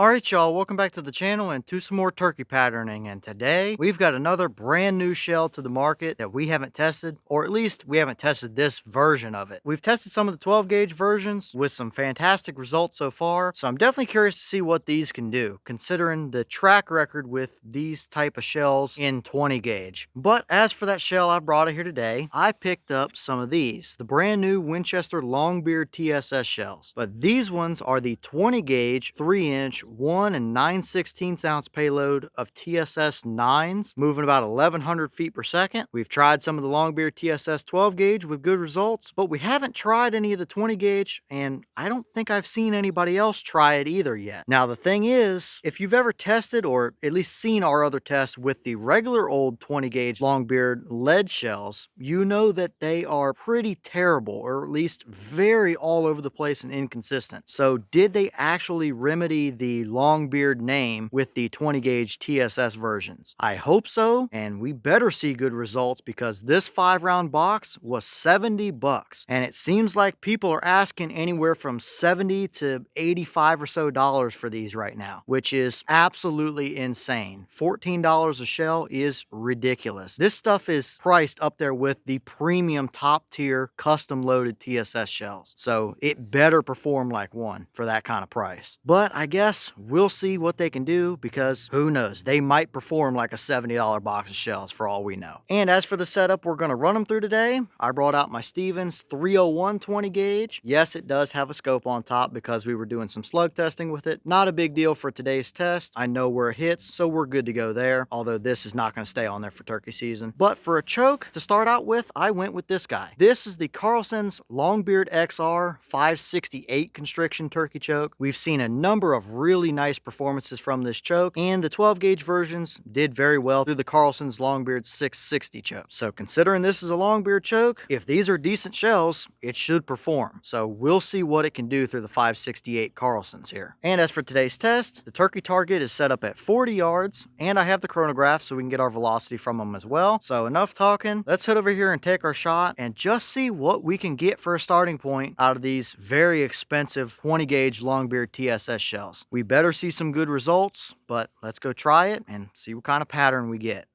Alright y'all, welcome back to the channel and to some more turkey patterning, and today we've got another brand new shell to the market that we haven't tested, or at least we haven't tested this version of it. We've tested some of the 12 gauge versions with some fantastic results so far, so I'm definitely curious to see what these can do, considering the track record with these type of shells in 20 gauge. But as for that shell I brought it here today, I picked up some of these, the brand new Winchester Longbeard TSS shells. But these ones are the 20 gauge 3-inch 1 9/16 ounce payload of TSS 9s, moving about 1100 feet per second. We've tried some of the Longbeard TSS 12 gauge with good results, but we haven't tried any of the 20 gauge, and I don't think I've seen anybody else try it either yet. Now the thing is, if you've ever tested or at least seen our other tests with the regular old 20 gauge Longbeard lead shells, you know that they are pretty terrible, or at least very all over the place and inconsistent. So did they actually remedy the Longbeard name with the 20 gauge TSS versions? I hope so, and we better see good results because this 5-round box was $70, and it seems like people are asking anywhere from $70 to $85 or so dollars for these right now, which is absolutely insane. $14 a shell is ridiculous. This stuff is priced up there with the premium top tier custom loaded TSS shells, so it better perform like one for that kind of price. But I guess we'll see what they can do, because who knows, they might perform like a $70 box of shells for all we know. And as for the setup we're going to run them through today, I brought out my Stevens 301 20 gauge. Yes, it does have a scope on top because we were doing some slug testing with it. Not a big deal for today's test. I know where it hits, so we're good to go there, although this is not going to stay on there for turkey season. But for a choke to start out with, I went with this guy. This is the Carlson's Longbeard XR 568 constriction turkey choke. We've seen a number of really nice performances from this choke, and the 12 gauge versions did very well through the Carlson's Longbeard 660 choke. So considering this is a Longbeard choke, if these are decent shells, it should perform. So we'll see what it can do through the 568 Carlsons here. And as for today's test, the turkey target is set up at 40 yards, and I have the chronograph so we can get our velocity from them as well. So enough talking, let's head over here and take our shot and just see what we can get for a starting point out of these very expensive 20 gauge Longbeard TSS shells. We better see some good results, but let's go try it and see what kind of pattern we get.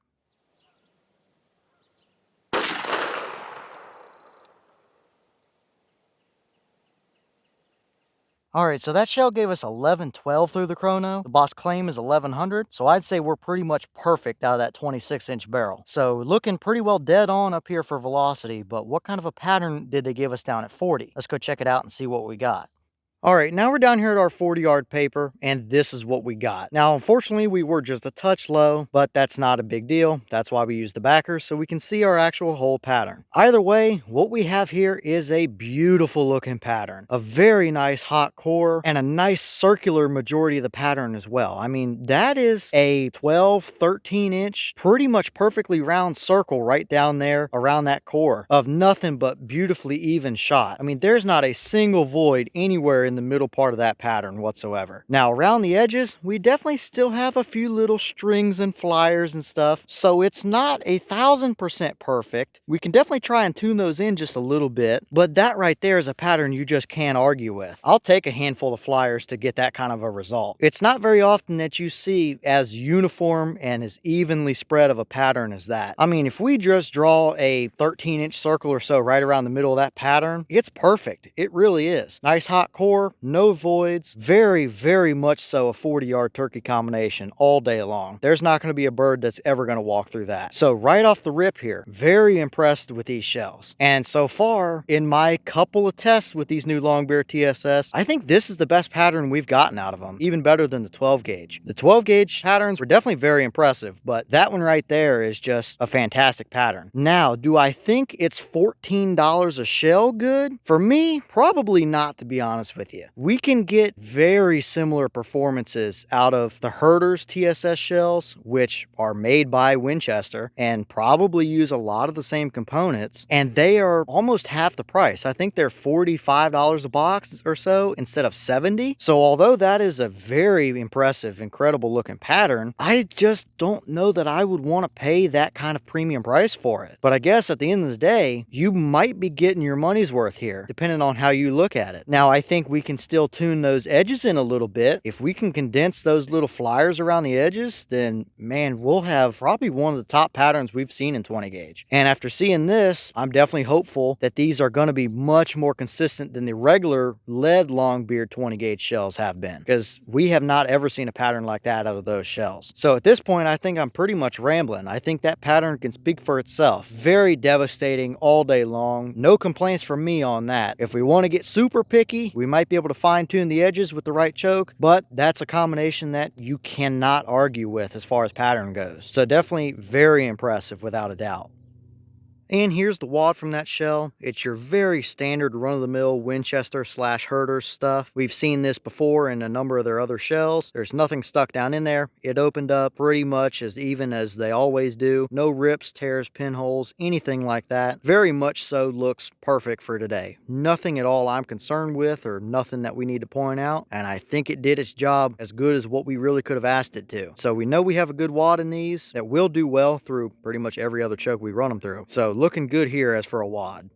Alright, so that shell gave us 1112 through the chrono. The boss claim is 1100, so I'd say we're pretty much perfect out of that 26-inch barrel. So looking pretty well dead on up here for velocity, but what kind of a pattern did they give us down at 40? Let's go check it out and see what we got. Alright, now we're down here at our 40-yard paper, and this is what we got. Now, unfortunately, we were just a touch low, but that's not a big deal. That's why we use the backers, so we can see our actual hole pattern. Either way, what we have here is a beautiful looking pattern. A very nice hot core, and a nice circular majority of the pattern as well. I mean, that is a 12, 13-inch, pretty much perfectly round circle right down there around that core of nothing but beautifully even shot. I mean, there's not a single void anywhere in the middle part of that pattern whatsoever. Now around the edges, we definitely still have a few little strings and flyers and stuff, so it's not 1000% perfect. We can definitely try and tune those in just a little bit, but that right there is a pattern you just can't argue with. I'll take a handful of flyers to get that kind of a result. It's not very often that you see as uniform and as evenly spread of a pattern as that. I mean, if we just draw a 13-inch circle or so right around the middle of that pattern, it's perfect. It really is. Nice hot core, no voids, very, very much so a 40-yard turkey combination all day long. There's not going to be a bird that's ever going to walk through that. So right off the rip here, very impressed with these shells. And so far, in my couple of tests with these new Longbeard TSS, I think this is the best pattern we've gotten out of them, even better than the 12 gauge. The 12 gauge patterns were definitely very impressive, but that one right there is just a fantastic pattern. Now, do I think it's $14 a shell good? For me, probably not, to be honest with you. We can get very similar performances out of the Herder's TSS shells, which are made by Winchester and probably use a lot of the same components, and they are almost half the price. I think they're $45 a box or so instead of $70. So although that is a very impressive, incredible looking pattern, I just don't know that I would want to pay that kind of premium price for it. But I guess at the end of the day, you might be getting your money's worth here, depending on how you look at it. Now, I think we we can still tune those edges in a little bit. If we can condense those little flyers around the edges, then man, we'll have probably one of the top patterns we've seen in 20 gauge. And after seeing this, I'm definitely hopeful that these are going to be much more consistent than the regular lead Longbeard 20 gauge shells have been, because we have not ever seen a pattern like that out of those shells. So at this point, I think I'm pretty much rambling. I think that pattern can speak for itself. Very devastating all day long. No complaints from me on that. If we want to get super picky, we might be able to fine tune the edges with the right choke, but that's a combination that you cannot argue with as far as pattern goes. So definitely very impressive without a doubt. And here's the wad from that shell. It's your very standard run-of-the-mill Winchester / Herder stuff. We've seen this before in a number of their other shells. There's nothing stuck down in there. It opened up pretty much as even as they always do. No rips, tears, pinholes, anything like that. Very much so looks perfect for today. Nothing at all I'm concerned with or nothing that we need to point out. And I think it did its job as good as what we really could have asked it to. So we know we have a good wad in these that will do well through pretty much every other choke we run them through. So looking good here as for a wad.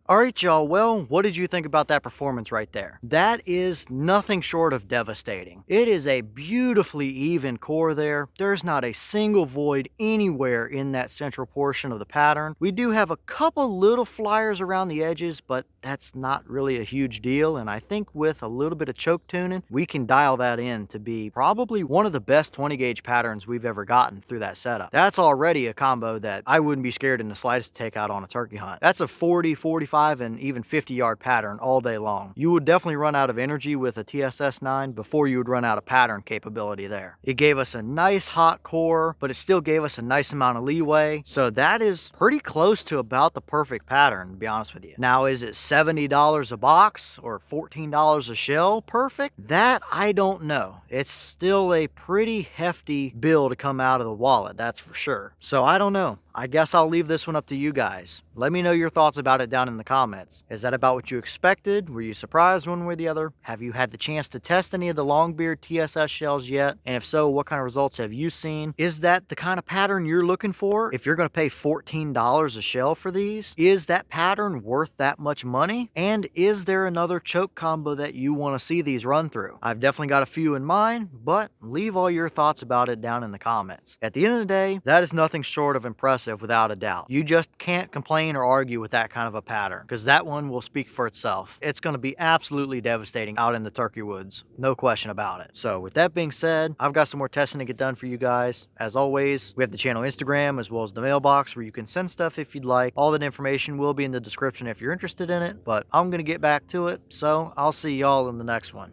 Alright y'all, well, what did you think about that performance right there? That is nothing short of devastating. It is a beautifully even core there. There's not a single void anywhere in that central portion of the pattern. We do have a couple little flyers around the edges, but that's not really a huge deal, and I think with a little bit of choke tuning, we can dial that in to be probably one of the best 20 gauge patterns we've ever gotten through that setup. That's already a combo that I wouldn't be scared in the slightest to take out on a turkey hunt. That's a 40, 45, and even 50 yard pattern all day long. You would definitely run out of energy with a TSS 9 before you would run out of pattern capability there. It gave us a nice hot core, but it still gave us a nice amount of leeway. So that is pretty close to about the perfect pattern, to be honest with you. Now, is it $70 a box or $14 a shell perfect? That I don't know. It's still a pretty hefty bill to come out of the wallet, that's for sure. So I don't know. I guess I'll leave this one up to you guys. Let me know your thoughts about it down in the comments. Is that about what you expected? Were you surprised one way or the other? Have you had the chance to test any of the Longbeard TSS shells yet? And if so, what kind of results have you seen? Is that the kind of pattern you're looking for? If you're going to pay $14 a shell for these, is that pattern worth that much money? And is there another choke combo that you want to see these run through? I've definitely got a few in mind, but leave all your thoughts about it down in the comments. At the end of the day, that is nothing short of impressive without a doubt. You just can't complain or argue with that kind of a pattern, because that one will speak for itself. It's going to be absolutely devastating out in the turkey woods, no question about it. So with that being said, I've got some more testing to get done for you guys. As always, we have the channel Instagram as well as the mailbox where you can send stuff if you'd like. All that information will be in the description if you're interested in it, but I'm going to get back to it, so I'll see y'all in the next one.